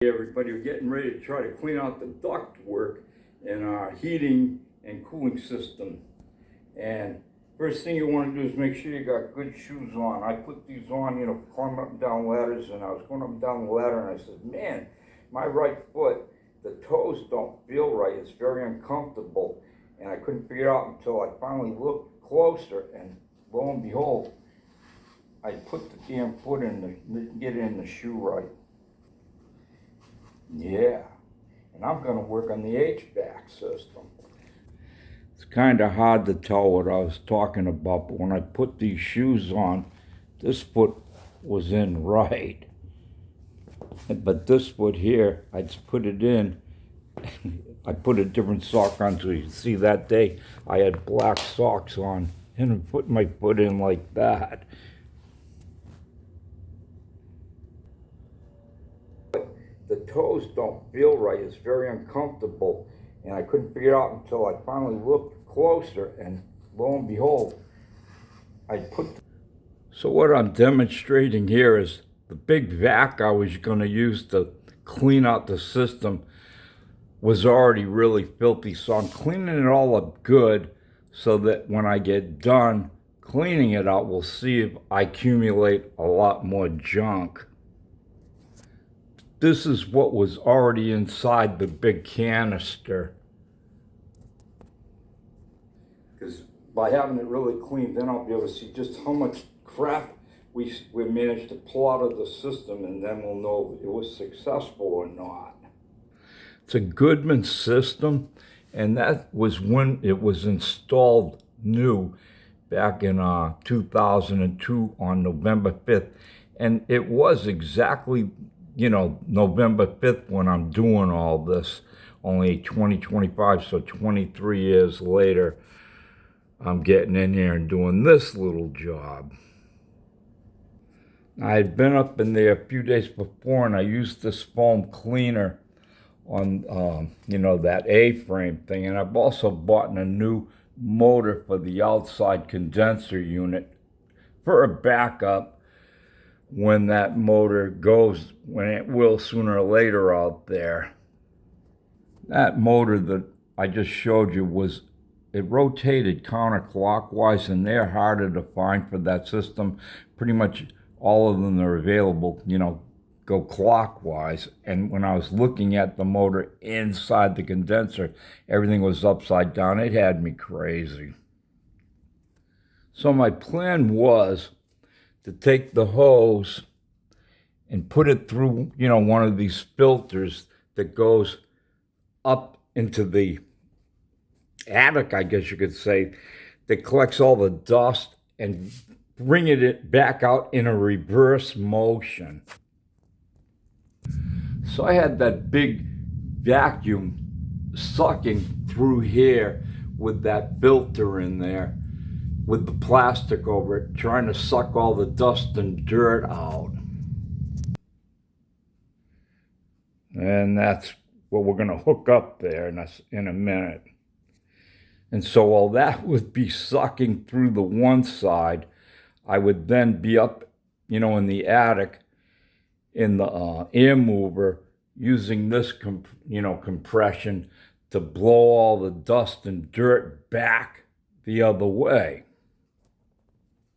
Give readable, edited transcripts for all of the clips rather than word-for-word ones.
Hey everybody, we're getting ready to try to clean out the duct work in our heating and cooling system. And first thing you want to do is make sure you got good shoes on. I put these on, climbing up and down ladders, and I was going up and down the ladder and I said, man, my right foot, the toes don't feel right. It's very uncomfortable. And I couldn't figure it out until I finally looked closer, and lo and behold, I put the damn foot in get it in the shoe right. Yeah, and I'm going to work on the HVAC system. It's kind of hard to tell what I was talking about, but when I put these shoes on, this foot was in right. But this foot here, I just put it in. I put a different sock on, so you can see that day I had black socks on, and I put my foot in like that. The toes don't feel right. It's very uncomfortable, and I couldn't figure it out until I finally looked closer, and lo and behold, So what I'm demonstrating here is the big vac I was going to use to clean out the system was already really filthy, so I'm cleaning it all up good so that when I get done cleaning it out, we'll see if I accumulate a lot more junk. This is what was already inside the big canister. Because by having it really clean, then I'll be able to see just how much crap we managed to pull out of the system, and then we'll know if it was successful or not. It's a Goodman system, and that was when it was installed new back in 2002 on November 5th. And it was exactly November 5th when I'm doing all this, only 2025, so 23 years later, I'm getting in here and doing this little job. I had been up in there a few days before, and I used this foam cleaner on, that A-frame thing, and I've also bought a new motor for the outside condenser unit for a backup when that motor goes, when it will sooner or later out there. That motor that I just showed you it rotated counterclockwise, and they're harder to find for that system. Pretty much all of them are available, go clockwise. And when I was looking at the motor inside the condenser, everything was upside down. It had me crazy. So my plan was to take the hose and put it through, one of these filters that goes up into the attic, I guess you could say, that collects all the dust, and bring it back out in a reverse motion. So I had that big vacuum sucking through here with that filter in there, with the plastic over it, trying to suck all the dust and dirt out. And that's what we're going to hook up there in a minute. And so while that would be sucking through the one side, I would then be up, in the attic in the air mover, using this, compression to blow all the dust and dirt back the other way.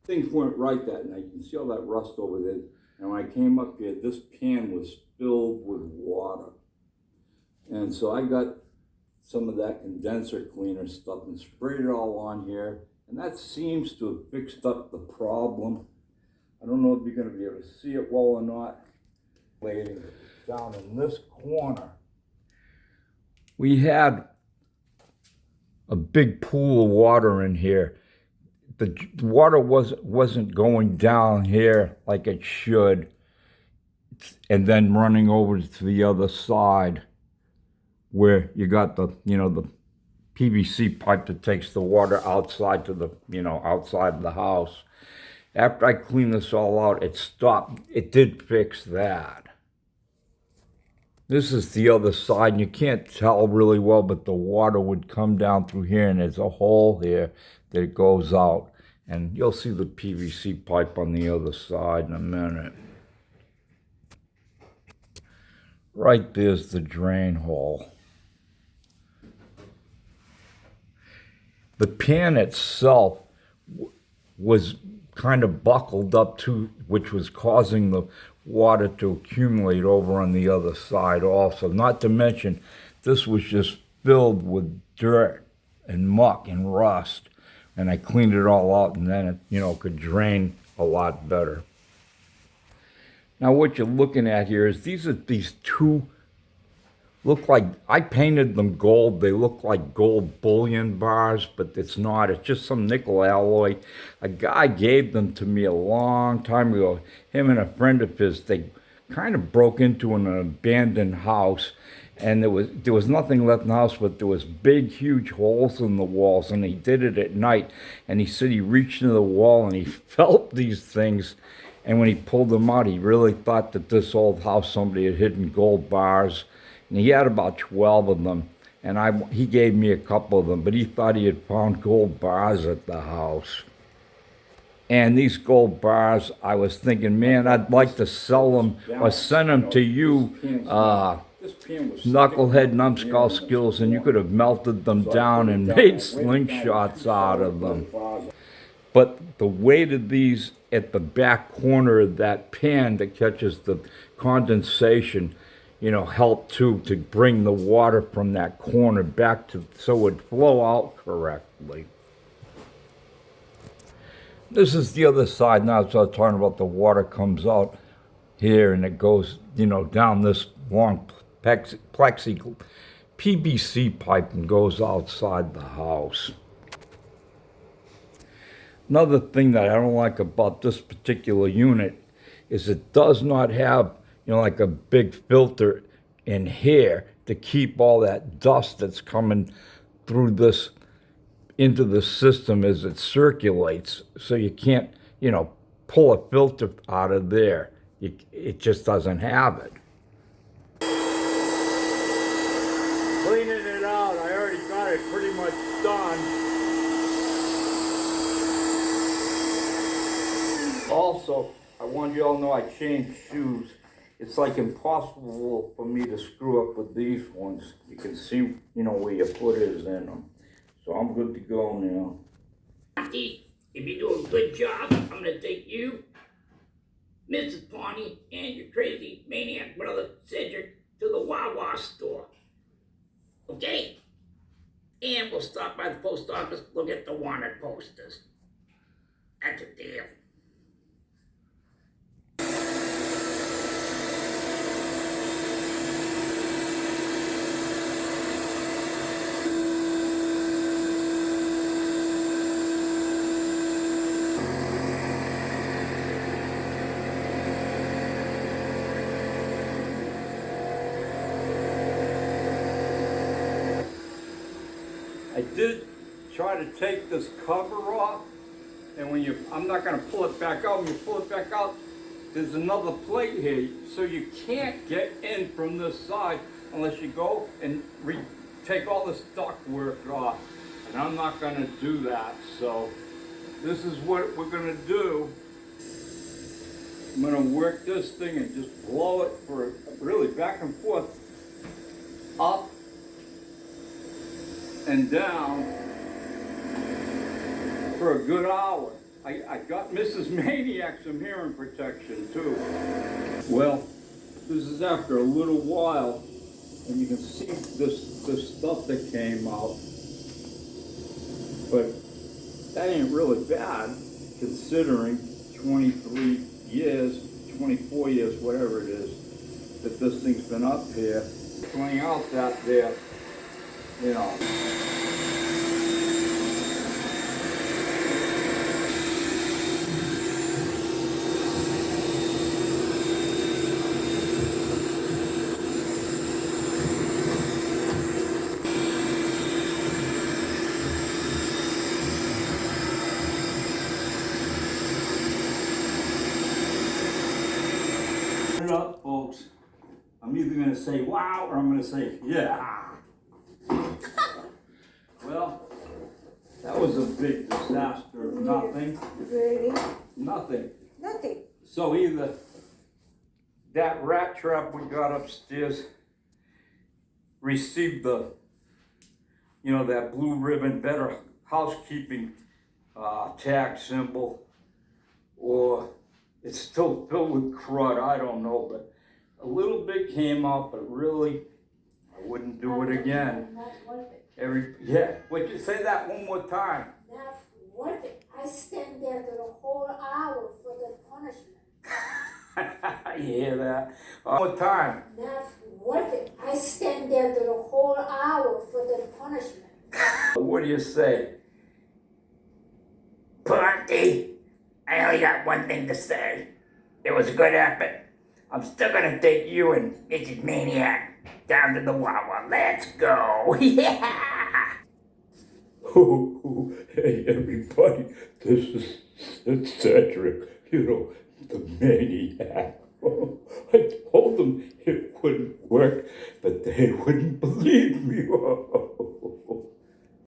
Things weren't right that night. You can see all that rust over there. And when I came up here, this pan was filled with water. And so I got some of that condenser cleaner stuff and sprayed it all on here. And that seems to have fixed up the problem. I don't know if you're going to be able to see it well or not. Down in this corner, we had a big pool of water in here. The water wasn't going down here like it should, and then running over to the other side where you got the PVC pipe that takes the water outside to the outside of the house. After I cleaned this all out, it stopped. It did fix that. This is the other side, and you can't tell really well, but the water would come down through here, and there's a hole here that goes out. And you'll see the PVC pipe on the other side in a minute. Right there's the drain hole. The pan itself was kind of buckled up to, which was causing the water to accumulate over on the other side also. Not to mention, this was just filled with dirt and muck and rust. And I cleaned it all out, and then it, could drain a lot better. Now what you're looking at here is these two look like, I painted them gold. They look like gold bullion bars, but it's not. It's just some nickel alloy. A guy gave them to me a long time ago. Him and a friend of his, they kind of broke into an abandoned house, and there was nothing left in the house, but there was big, huge holes in the walls, and he did it at night. And he said he reached into the wall and he felt these things, and when he pulled them out, he really thought that this old house, somebody had hidden gold bars. And he had about 12 of them, and he gave me a couple of them, but he thought he had found gold bars at the house. And these gold bars, I was thinking, man, I'd like to sell them or send them to you, knucklehead numbskull skills, and you could have melted them down and made slingshots out of them. But the weight of these at the back corner of that pan that catches the condensation, help too to bring the water from that corner back so it would flow out correctly. This is the other side now, so I'm talking about the water comes out here and it goes, down this long plexi PVC pipe and goes outside the house. Another thing that I don't like about this particular unit is it does not have like a big filter in here to keep all that dust that's coming through this into the system as it circulates. So you can't, pull a filter out of there. It just doesn't have it. Cleaning it out, I already got it pretty much done. Also, I want you all to know I changed shoes. It's like impossible for me to screw up with these ones. You can see, where your foot is in them. So I'm good to go now. If you do a good job, I'm going to take you, Mrs. Pawnee, and your crazy maniac brother, Cedric, to the Wawa store. Okay? And we'll stop by the post office, look at the wanted posters. That's a deal. I did try to take this cover off, and I'm not going to pull it back out. When you pull it back out, there's another plate here, so you can't get in from this side unless you go and take all this ductwork off. And I'm not going to do that, so this is what we're going to do. I'm going to work this thing and just blow it for really back and forth, up and down for a good hour. I got Mrs. Maniac some hearing protection too. Well, this is after a little while, and you can see this stuff that came out. But that ain't really bad, considering 23 years, 24 years, whatever it is, that this thing's been up here. Cleaning out that there, Put it up, folks. I'm either going to say wow or I'm going to say yeah. Well, that was a big disaster of nothing. Really? Nothing. Nothing. So either that rat trap we got upstairs received the, that blue ribbon Better Housekeeping tag symbol, or it's still filled with crud, I don't know, but a little bit came out, but really, I wouldn't do it again. Not worth it. Would you say that one more time? Not worth it. I stand there for the whole hour for the punishment. You hear that? One more time. Not worth it. I stand there for the whole hour for the punishment. What do you say? Party, I only got one thing to say. It was a good effort. I'm still gonna take you and Mrs. Maniac down to the Wawa. Let's go. Yeah. Hey everybody, this is Cedric, the maniac. I told them it wouldn't work, but they wouldn't believe me.